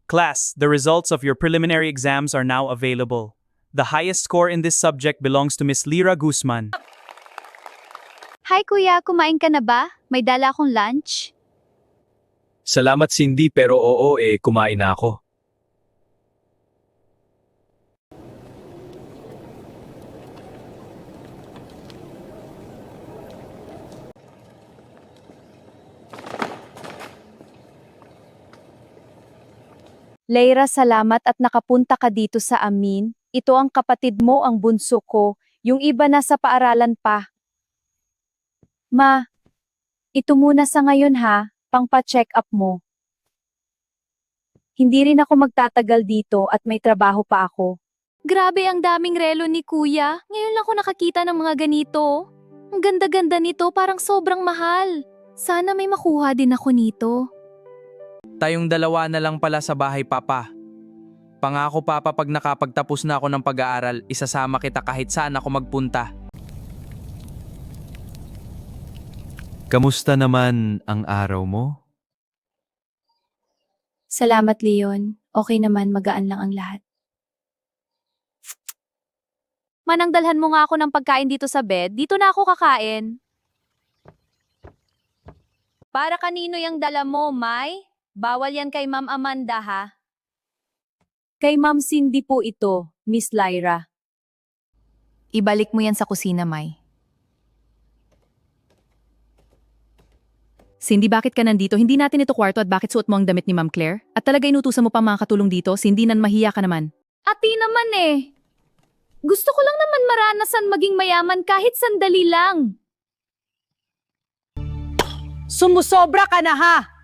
Class, the results of your preliminary exams are now available. The highest score in this subject belongs to Miss Lyra Guzman. Hi kuya, kumain ka na ba? May dala akong lunch. Salamat Cindy pero oo kumain na ako. Leira, salamat at nakapunta ka dito sa amin. Ito ang kapatid mo, ang bunso ko. Yung iba nasa paaralan pa. Ma, ito muna sa ngayon ha, pangpa-check up mo. Hindi rin ako magtatagal dito at may trabaho pa ako. Grabe ang daming relo ni kuya. Ngayon lang ako nakakita ng mga ganito. Ang ganda-ganda nito, parang sobrang mahal. Sana may makuha din ako nito. Tayong dalawa na lang pala sa bahay, Papa. Pangako, Papa, pag nakapagtapos na ako ng pag-aaral, isasama kita kahit saan ako magpunta. Kamusta naman ang araw mo? Salamat, Leon. Okay naman, magaan lang ang lahat. Manang dalhan mo nga ako ng pagkain dito sa bed, dito na ako kakain. Para kanino yung dala mo, May? Bawal yan kay Ma'am Amanda, ha? Kay Ma'am Cindy po ito, Miss Lyra. Ibalik mo yan sa kusina, May. Cindy, bakit ka nandito? Hindi natin ito kwarto at bakit suot mo ang damit ni Ma'am Claire? At talaga inutusan mo pa mga katulong dito? Cindy, nan mahiya ka naman. Ati naman eh. Gusto ko lang naman maranasan maging mayaman kahit sandali lang. Sumusobra ka na ha!